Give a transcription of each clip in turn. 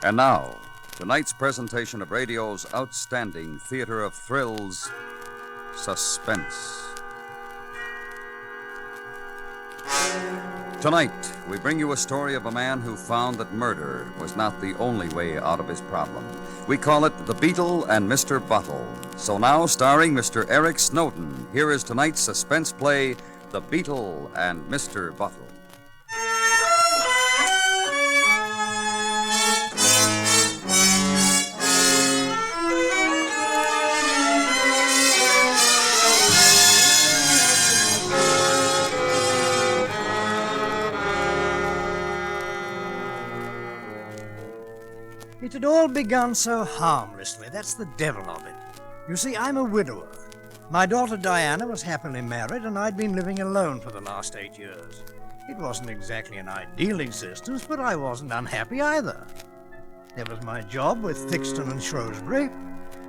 And now, tonight's presentation of radio's outstanding theater of thrills, Suspense. Tonight, we bring you a story of a man who found that murder was not the only way out of his problem. We call it The Beetle and Mr. Bottle. So now, starring Mr. Eric Snowden, here is tonight's suspense play, The Beetle and Mr. Bottle. It had all begun so harmlessly. That's the devil of it. You see, I'm a widower. My daughter Diana was happily married, and I'd been living alone for the last 8 years. It wasn't exactly an ideal existence, but I wasn't unhappy either. There was my job with Thixton and Shrewsbury.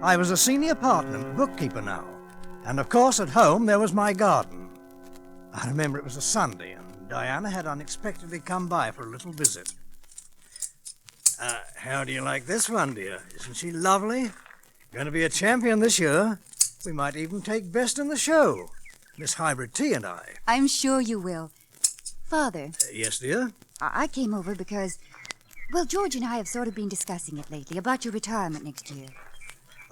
I was a senior partner and bookkeeper now. And of course, at home, there was my garden. I remember it was a Sunday, and Diana had unexpectedly come by for a little visit. How do you like this one, dear? Isn't she lovely? Going to be a champion this year. We might even take best in the show. Miss Hybrid Tea and I. I'm sure you will. Father. Yes, dear? I came over because, well, George and I have sort of been discussing it lately about your retirement next year.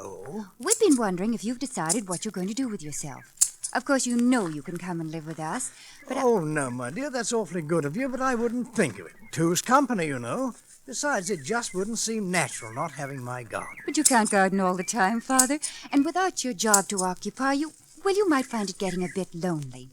Oh? We've been wondering if you've decided what you're going to do with yourself. Of course, you know you can come and live with us, but... Oh, no, my dear, that's awfully good of you, but I wouldn't think of it. Two's company, you know. Besides, it just wouldn't seem natural not having my garden. But you can't garden all the time, Father. And without your job to occupy you, well, you might find it getting a bit lonely.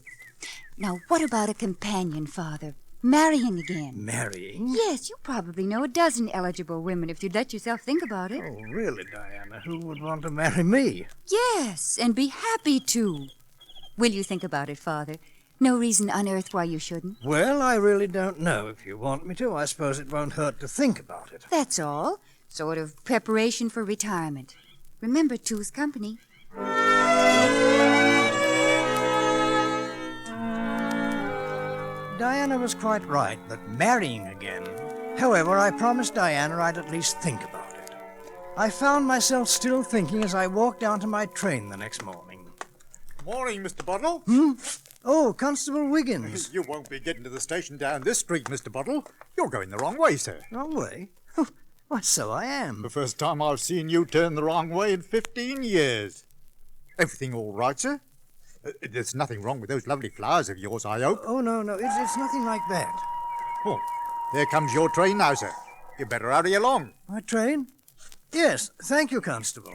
Now, what about a companion, Father? Marrying again. Marrying? Yes, you probably know a dozen eligible women if you'd let yourself think about it. Oh, really, Diana? Who would want to marry me? Yes, and be happy to. Will you think about it, Father? No reason on earth why you shouldn't. Well, I really don't know. If you want me to, I suppose it won't hurt to think about it. That's all. Sort of preparation for retirement. Remember, two's company. Diana was quite right, that marrying again. However, I promised Diana I'd at least think about it. I found myself still thinking as I walked down to my train the next morning. Morning, Mr. Bottle. Oh, Constable Wiggins. You won't be getting to the station down this street, Mr. Bottle. You're going the wrong way, sir. Wrong way? Why, so I am. The first time I've seen you turn the wrong way in 15 years. Everything all right, sir? There's nothing wrong with those lovely flowers of yours, I hope. Oh, no, it's nothing like that. Oh, there comes your train now, sir. You better hurry along. My train? Yes, thank you, Constable.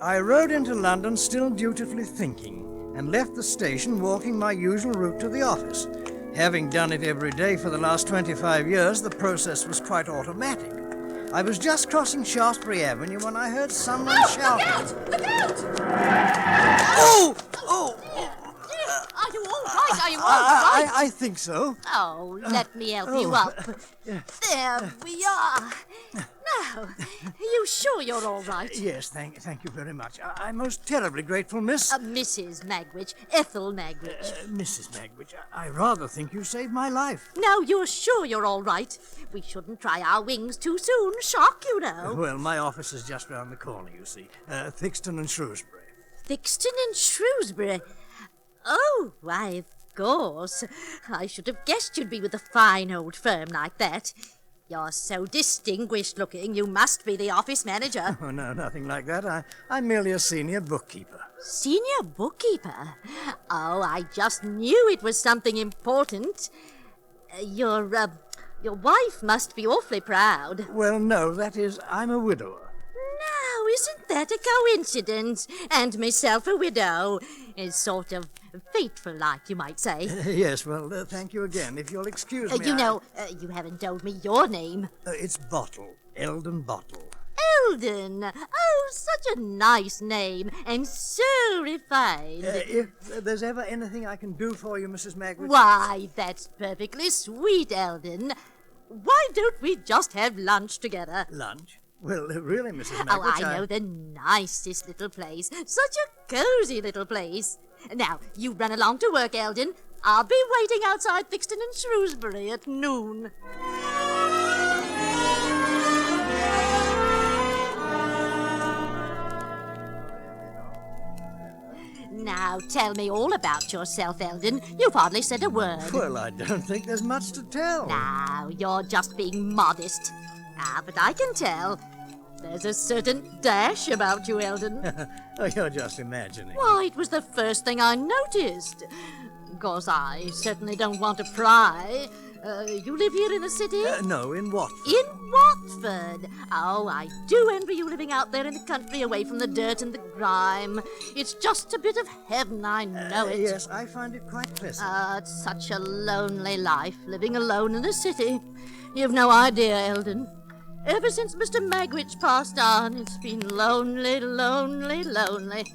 I rode into London still dutifully thinking, and left the station walking my usual route to the office. Having done it every day for the last 25 years, the process was quite automatic. I was just crossing Shaftesbury Avenue when I heard someone shouting. Look out! Oh! Are you all right? Are you all right? I think so. Oh, let me help you up. There we are. Now, are you sure you're all right? Yes, thank you very much. I'm most terribly grateful, Miss... Mrs. Magwitch, Ethel Magwitch. Mrs. Magwitch, I rather think you saved my life. Now, you're sure you're all right? We shouldn't try our wings too soon. Shock, you know. Well, my office is just round the corner, you see. Thixton and Shrewsbury. Thixton and Shrewsbury? Oh, why, of course. I should have guessed you'd be with a fine old firm like that. You're so distinguished looking, you must be the office manager. Oh, no, nothing like that. I'm merely a senior bookkeeper. Senior bookkeeper? Oh, I just knew it was something important. Your wife must be awfully proud. Well, no, that is, I'm a widower. Now, isn't that a coincidence? And myself a widow. Is sort of fateful, like you might say. Yes, well, thank you again. If you'll excuse me, you haven't told me your name. It's Bottle. Eldon Bottle. Eldon! Oh, such a nice name, and so refined. If there's ever anything I can do for you, Mrs. Magwitch... Why, that's perfectly sweet, Eldon. Why don't we just have lunch together? Lunch? Well, really, Mrs. Magwitch, Oh, I know the nicest little place. Such a cozy little place. Now, you run along to work, Eldon. I'll be waiting outside Thixton and Shrewsbury at noon. Now, tell me all about yourself, Eldon. You've hardly said a word. Well, I don't think there's much to tell. Now, you're just being modest. But I can tell. There's a certain dash about you, Eldon. Oh, you're just imagining. Why, it was the first thing I noticed. Of course, I certainly don't want to pry. You live here in the city? No, in Watford. In Watford? Oh, I do envy you living out there in the country away from the dirt and the grime. It's just a bit of heaven, I know it. Yes, I find it quite pleasant. It's such a lonely life, living alone in the city. You've no idea, Eldon. Ever since Mr. Magwitch passed on, it's been lonely, lonely, lonely.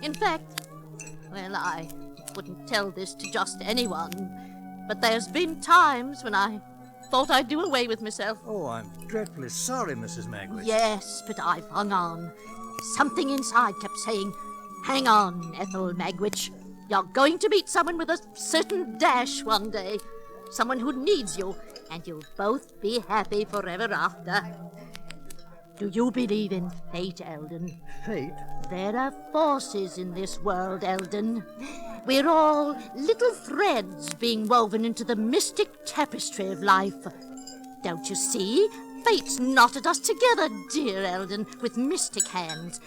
In fact, well, I wouldn't tell this to just anyone, but there's been times when I thought I'd do away with myself. Oh, I'm dreadfully sorry, Mrs. Magwitch. Yes, but I've hung on. Something inside kept saying, hang on, Ethel Magwitch. You're going to meet someone with a certain dash one day. Someone who needs you, and you'll both be happy forever after. Do you believe in fate, Eldon? Fate? There are forces in this world, Eldon. We're all little threads being woven into the mystic tapestry of life. Don't you see? Fate's knotted us together, dear Eldon, with mystic hands.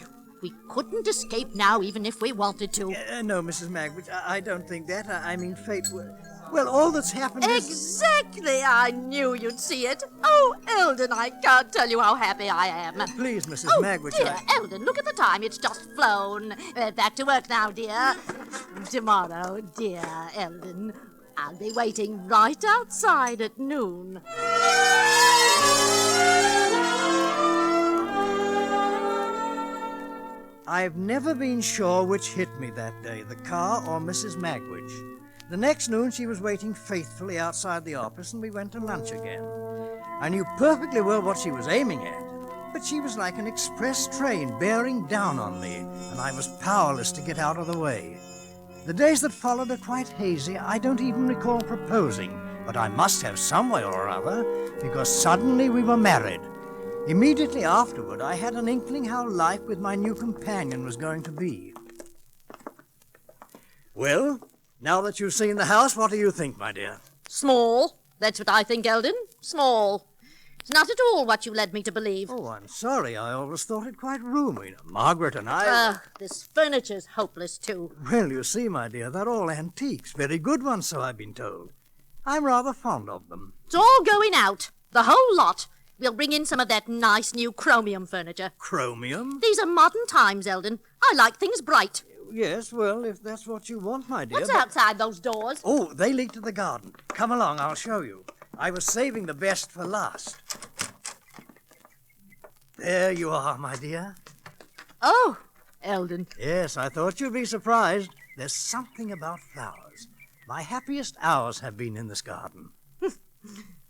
We couldn't escape now, even if we wanted to. No, Mrs. Magwitch, I don't think that. I mean, fate... Well, all that's happened is... Exactly! I knew you'd see it. Oh, Eldon, I can't tell you how happy I am. Please, Mrs. Oh, Magwitch, dear Eldon, look at the time. It's just flown. Back to work now, dear. Tomorrow, dear Eldon, I'll be waiting right outside at noon. I've never been sure which hit me that day, the car or Mrs. Magwitch. The next noon, she was waiting faithfully outside the office, and we went to lunch again. I knew perfectly well what she was aiming at, but she was like an express train bearing down on me, and I was powerless to get out of the way. The days that followed are quite hazy. I don't even recall proposing, but I must have some way or other, because suddenly we were married. Immediately afterward, I had an inkling how life with my new companion was going to be. Well, now that you've seen the house, what do you think, my dear? Small. That's what I think, Eldon. Small. It's not at all what you led me to believe. Oh, I'm sorry. I always thought it quite roomy. Margaret and I... This furniture's hopeless, too. Well, you see, my dear, they're all antiques. Very good ones, so I've been told. I'm rather fond of them. It's all going out. The whole lot. We'll bring in some of that nice new chromium furniture. Chromium? These are modern times, Eldon. I like things bright. Yes, well, if that's what you want, my dear. What's outside those doors? Oh, they lead to the garden. Come along, I'll show you. I was saving the best for last. There you are, my dear. Oh, Eldon. Yes, I thought you'd be surprised. There's something about flowers. My happiest hours have been in this garden.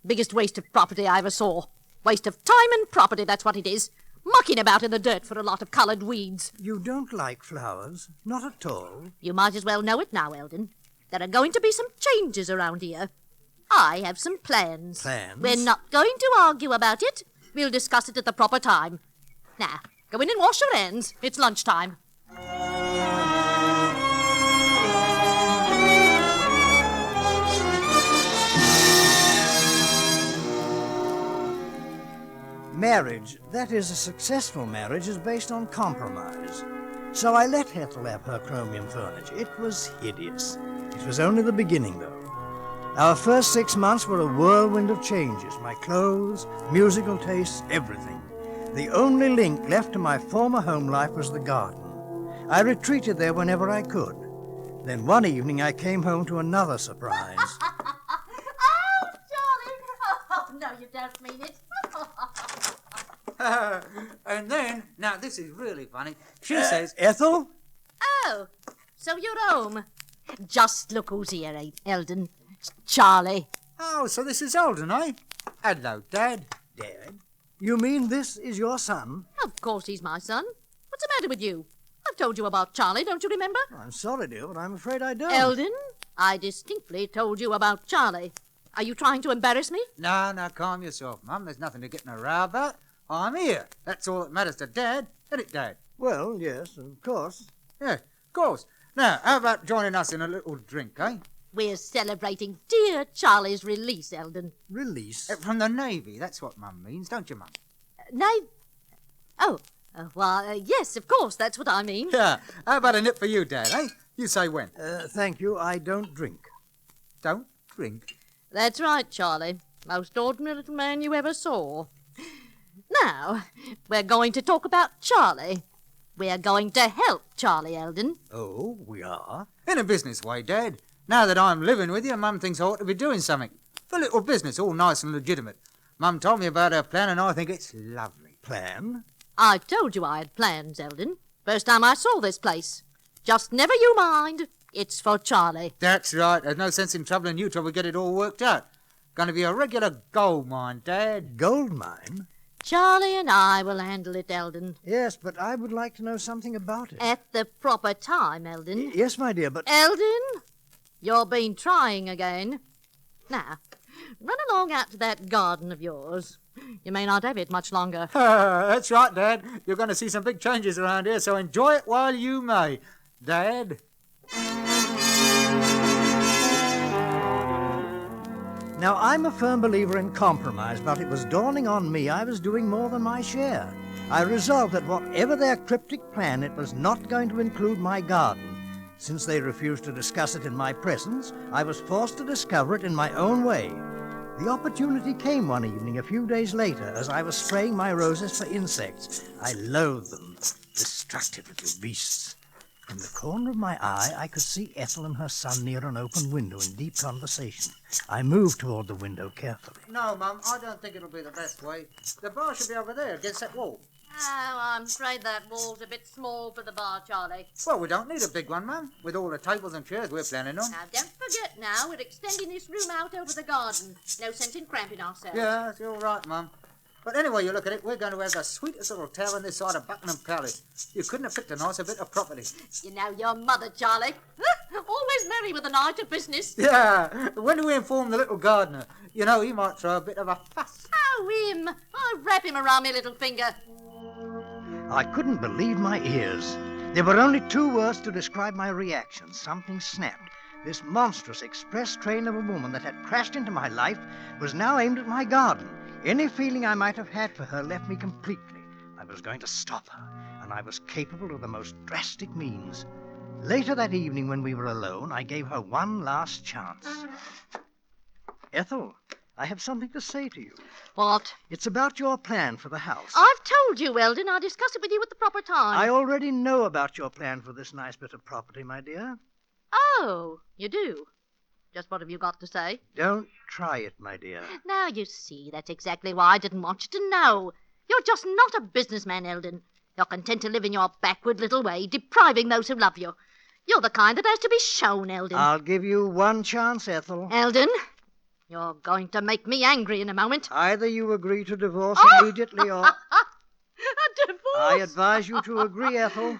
Biggest waste of property I ever saw. Waste of time and property, that's what it is. Mucking about in the dirt for a lot of coloured weeds. You don't like flowers? Not at all? You might as well know it now, Eldon. There are going to be some changes around here. I have some plans. Plans? We're not going to argue about it. We'll discuss it at the proper time. Now, go in and wash your hands. It's lunchtime. Marriage, that is, a successful marriage, is based on compromise. So I let Ethel have her chromium furniture. It was hideous. It was only the beginning, though. Our first 6 months were a whirlwind of changes. My clothes, musical tastes, everything. The only link left to my former home life was the garden. I retreated there whenever I could. Then one evening I came home to another surprise. Oh, Charlie! Oh, no, you don't mean it. And then, now this is really funny, she says... Ethel? Oh, so you're home. Just look who's here, Eldon. It's Charlie. Oh, so this is Eldon, eh? Hello, Dad. Dad? You mean this is your son? Of course he's my son. What's the matter with you? I've told you about Charlie, don't you remember? I'm sorry, dear, but I'm afraid I don't. Eldon, I distinctly told you about Charlie. Are you trying to embarrass me? No, calm yourself, Mum. There's nothing to get in a row about. I'm here. That's all that matters to Dad. Isn't it, Dad? Well, yes, of course. Yeah, of course. Now, how about joining us in a little drink, eh? We're celebrating dear Charlie's release, Eldon. Release? From the Navy. That's what Mum means, don't you, Mum? Yes, of course, that's what I mean. Yeah. How about a nip for you, Dad, eh? You say when. Thank you, I don't drink. Don't drink? That's right, Charlie. Most ordinary little man you ever saw. Now, we're going to talk about Charlie. We're going to help Charlie, Eldon. Oh, we are? In a business way, Dad. Now that I'm living with you, Mum thinks I ought to be doing something. For a little business, all nice and legitimate. Mum told me about her plan and I think it's lovely. Plan? I told you I had plans, Eldon. First time I saw this place. Just never you mind. It's for Charlie. That's right. There's no sense in troubling you till we get it all worked out. Going to be a regular gold mine, Dad. Gold mine? Charlie and I will handle it, Eldon. Yes, but I would like to know something about it. At the proper time, Eldon. Yes, my dear, but... Eldon, you've been trying again. Now, run along out to that garden of yours. You may not have it much longer. That's right, Dad. You're going to see some big changes around here, so enjoy it while you may. Dad? Now, I'm a firm believer in compromise, but it was dawning on me I was doing more than my share. I resolved that whatever their cryptic plan, it was not going to include my garden. Since they refused to discuss it in my presence, I was forced to discover it in my own way. The opportunity came one evening a few days later as I was spraying my roses for insects. I loathed them, destructive little beasts. From the corner of my eye, I could see Ethel and her son near an open window in deep conversation. I moved toward the window carefully. No, Mum, I don't think it'll be the best way. The bar should be over there against that wall. Oh, I'm afraid that wall's a bit small for the bar, Charlie. Well, we don't need a big one, Mum, with all the tables and chairs we're planning on. Now, don't forget now, we're extending this room out over the garden. No sense in cramping ourselves. Yeah, that's all right, Mum. But anyway you look at it, we're going to have the sweetest little town this side of Buckingham Palace. You couldn't have picked a nicer bit of property. You know your mother, Charlie. Always merry with an eye to business. Yeah, when do we inform the little gardener? You know, he might throw a bit of a fuss. Oh, him. I'll wrap him around my little finger. I couldn't believe my ears. There were only two words to describe my reaction. Something snapped. This monstrous express train of a woman that had crashed into my life was now aimed at my garden. Any feeling I might have had for her left me completely. I was going to stop her, and I was capable of the most drastic means. Later that evening, when we were alone, I gave her one last chance. Ethel, I have something to say to you. What? It's about your plan for the house. I've told you, Eldon. I'll discuss it with you at the proper time. I already know about your plan for this nice bit of property, my dear. Oh, you do? Just what have you got to say? Don't try it, my dear. Now, you see, that's exactly why I didn't want you to know. You're just not a businessman, Eldon. You're content to live in your backward little way, depriving those who love you. You're the kind that has to be shown, Eldon. I'll give you one chance, Ethel. Eldon, you're going to make me angry in a moment. Either you agree to divorce immediately or... A divorce? I advise you to agree, Ethel.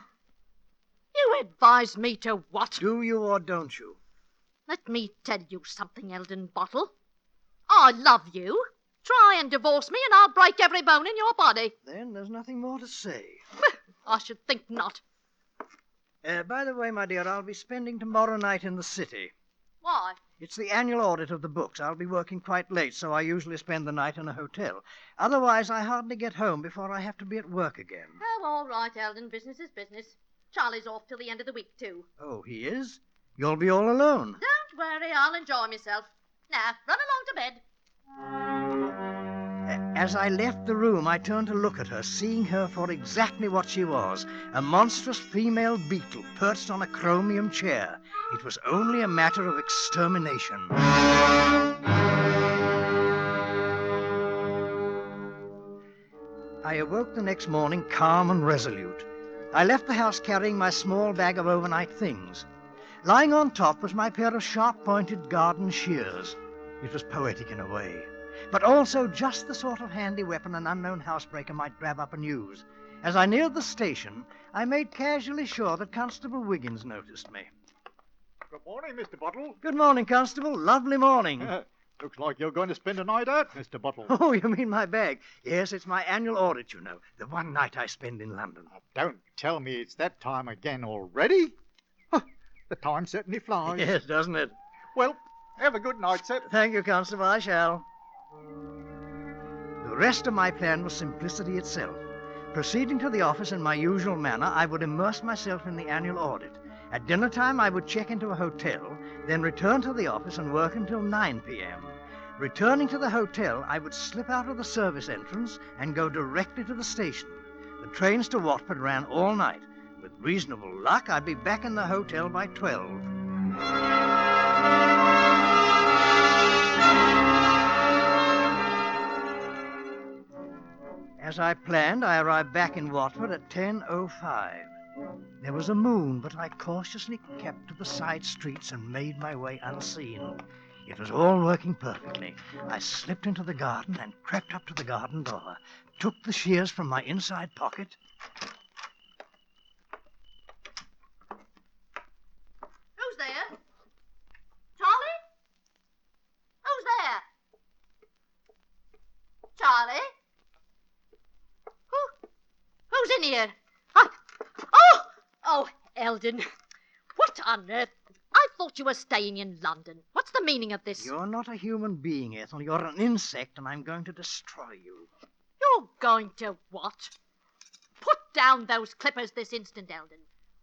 You advise me to what? Do you or don't you? Let me tell you something, Eldon Bottle. I love you. Try and divorce me and I'll break every bone in your body. Then there's nothing more to say. I should think not. By the way, my dear, I'll be spending tomorrow night in the city. Why? It's the annual audit of the books. I'll be working quite late, so I usually spend the night in a hotel. Otherwise, I hardly get home before I have to be at work again. Oh, all right, Eldon. Business is business. Charlie's off till the end of the week, too. Oh, he is? You'll be all alone. Don't worry, I'll enjoy myself. Now, run along to bed. As I left the room, I turned to look at her, seeing her for exactly what she was, a monstrous female beetle perched on a chromium chair. It was only a matter of extermination. I awoke the next morning calm and resolute. I left the house carrying my small bag of overnight things. Lying on top was my pair of sharp-pointed garden shears. It was poetic in a way, but also just the sort of handy weapon an unknown housebreaker might grab up and use. As I neared the station, I made casually sure that Constable Wiggins noticed me. Good morning, Mr. Bottle. Good morning, Constable. Lovely morning. Looks like you're going to spend a night out, Mr. Bottle. Oh, you mean my bag? Yes, it's my annual audit, you know. The one night I spend in London. Don't tell me it's that time again already. Huh, the time certainly flies. Yes, doesn't it? Well, have a good night, sir. Thank you, Constable. I shall. The rest of my plan was simplicity itself. Proceeding to the office in my usual manner, I would immerse myself in the annual audit. At dinner time, I would check into a hotel, then return to the office and work until 9 p.m. Returning to the hotel, I would slip out of the service entrance and go directly to the station. The trains to Watford ran all night. With reasonable luck, I'd be back in the hotel by 12. As I planned, I arrived back in Watford at 10:05. There was a moon, but I cautiously kept to the side streets and made my way unseen. It was all working perfectly. I slipped into the garden and crept up to the garden door, took the shears from my inside pocket. Who's there? Charlie? Who's there? Charlie? Who's in here? Oh, Eldon. What on earth? I thought you were staying in London. What's the meaning of this? You're not a human being, Ethel. You're an insect, and I'm going to destroy you. You're going to what? Put down those clippers this instant, Eldon.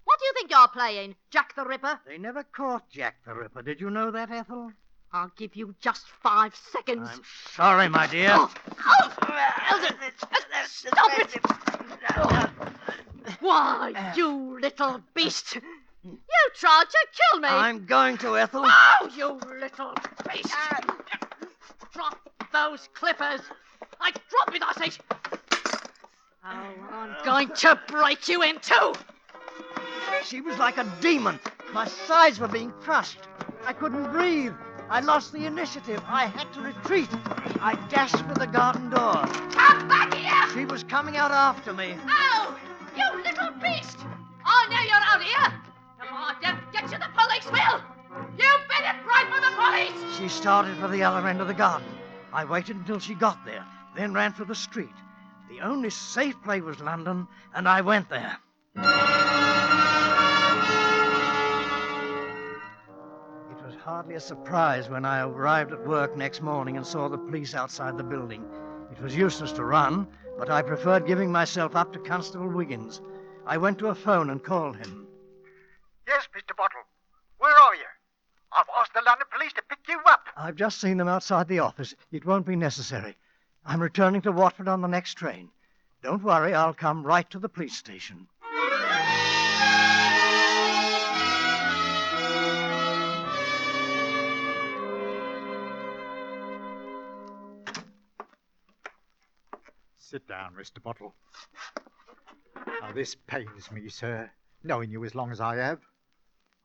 What do you think you're playing, Jack the Ripper? They never caught Jack the Ripper. Did you know that, Ethel? I'll give you just 5 seconds. I'm sorry, my dear. Eldon! Stop it! Why, you little beast! You tried to kill me! I'm going to, Ethel. Oh, you little beast! Drop those clippers! Drop it, I say! Oh, I'm going to break you in two! She was like a demon. My sides were being crushed. I couldn't breathe. I lost the initiative. I had to retreat. I dashed for the garden door. Come back here! She was coming out after me. Oh, you little beast! Oh, now you're out here! If I don't get you, the police will! You better cry for the police! She started for the other end of the garden. I waited until she got there, then ran for the street. The only safe place was London, and I went there. It was hardly a surprise when I arrived at work next morning and saw the police outside the building. It was useless to run, but I preferred giving myself up to Constable Wiggins. I went to a phone and called him. Yes, Mr. Bottle. Where are you? I've asked the London police to pick you up. I've just seen them outside the office. It won't be necessary. I'm returning to Watford on the next train. Don't worry, I'll come right to the police station. Sit down, Mr. Bottle. Now, this pains me, sir, knowing you as long as I have.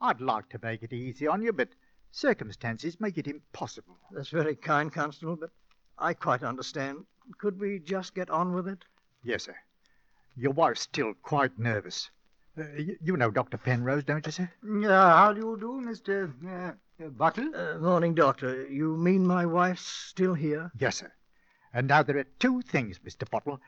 I'd like to make it easy on you, but circumstances make it impossible. That's very kind, Constable, but I quite understand. Could we just get on with it? Yes, sir. Your wife's still quite nervous. You know Dr. Penrose, don't you, sir? How do you do, Mr. Bottle? Morning, Doctor. You mean my wife's still here? Yes, sir. And now there are two things, Mr. Bottle.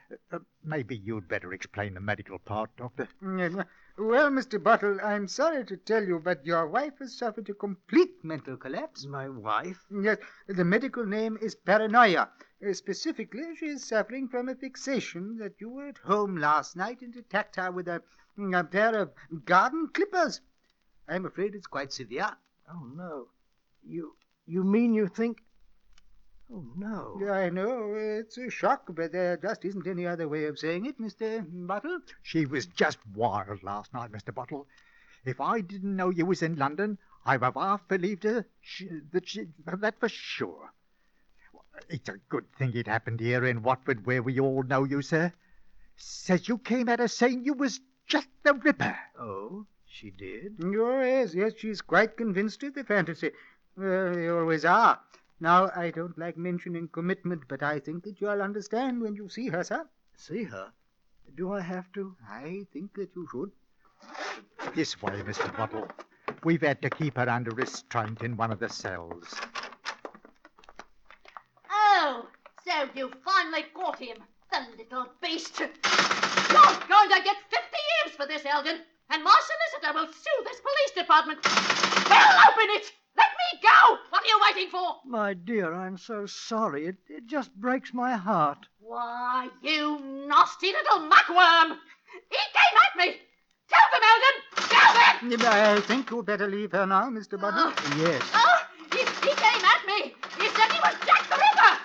Maybe you'd better explain the medical part, Doctor. Well, Mr. Bottle, I'm sorry to tell you, but your wife has suffered a complete mental collapse. My wife? Yes, the medical name is paranoia. Specifically, she is suffering from a fixation that you were at home last night and attacked her with a pair of garden clippers. I'm afraid it's quite severe. Oh, no. You mean you think... Oh, no. I know, it's a shock, but there just isn't any other way of saying it, Mr. Bottle. She was just wild last night, Mr. Bottle. If I didn't know you was in London, I'd have half believed her that for sure. It's a good thing it happened here in Watford, where we all know you, sir. Says you came at her saying you was Jack the Ripper. Oh, she did? Oh, yes, she's quite convinced of the fantasy. They always are. Now, I don't like mentioning commitment, but I think that you'll understand when you see her, sir. See her? Do I have to? I think that you should. This way, Mr. Bottle. We've had to keep her under restraint in one of the cells. Oh, so you finally caught him, the little beast. You're going to get 50 years for this, Eldon, and my solicitor will sue this police department. We'll open it! Let me go! What are you waiting for? My dear, I'm so sorry. It just breaks my heart. Why, you nasty little muckworm! He came at me! Tell them, Eldon! Tell them! I think you'd better leave her now, Mr. Bottle. Yes. Oh, he came at me! He said he was Jack the Ripper!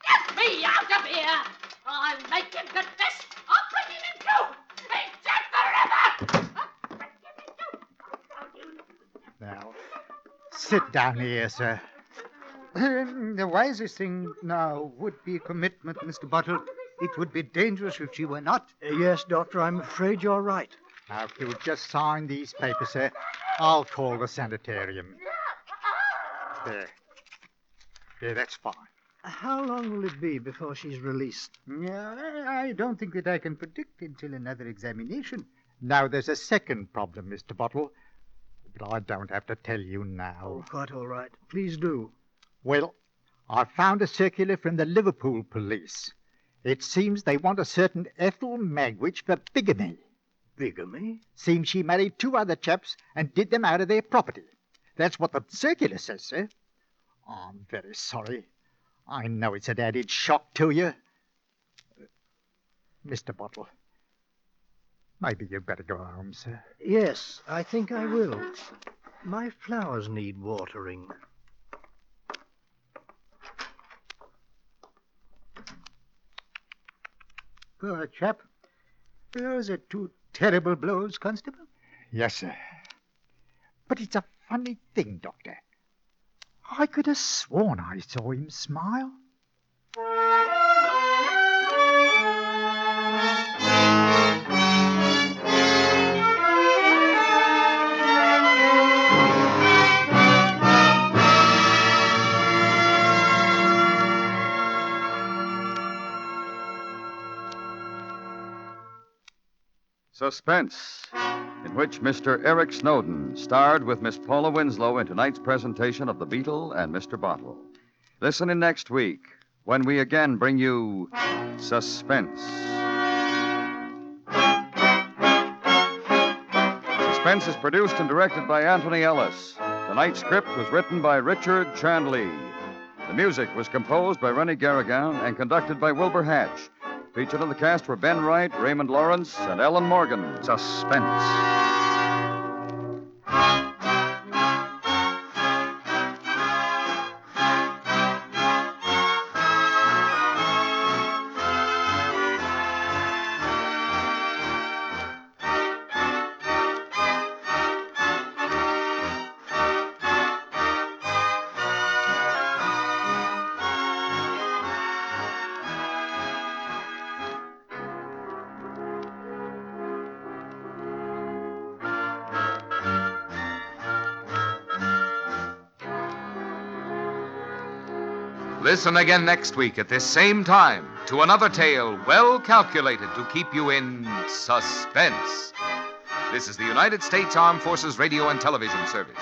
Get me out of here! I'll make him confess! I'll bring him in too! He's Jack the Ripper! Now, sit down here, sir. The wisest thing now would be commitment, Mr. Bottle. It would be dangerous if she were not. Yes, Doctor, I'm afraid you're right. Now, if you'll just sign these papers, sir, I'll call the sanitarium. There. There, that's fine. How long will it be before she's released? I don't think that I can predict until another examination. Now, there's a second problem, Mr. Bottle, but I don't have to tell you now. Oh, quite all right. Please do. Well, I found a circular from the Liverpool police. It seems they want a certain Ethel Magwitch for bigamy. Bigamy? Seems she married 2 other chaps and did them out of their property. That's what the circular says, sir. Oh, I'm very sorry. I know it's an added shock to you. Mr. Bottle, maybe you'd better go home, sir. Yes, I think I will. My flowers need watering. Poor chap. Those are 2 terrible blows, Constable. Yes, sir. But it's a funny thing, Doctor. I could have sworn I saw him smile. Suspense, in which Mr. Eric Snowden starred with Miss Paula Winslow in tonight's presentation of The Beetle and Mr. Bottle. Listen in next week when we again bring you Suspense. Suspense is produced and directed by Anthony Ellis. Tonight's script was written by Richard Chandlee. The music was composed by Rennie Garrigan and conducted by Wilbur Hatch. Featured in the cast were Ben Wright, Raymond Lawrence, and Ellen Morgan. Suspense. Listen again next week at this same time to another tale well calculated to keep you in suspense. This is the United States Armed Forces Radio and Television Service.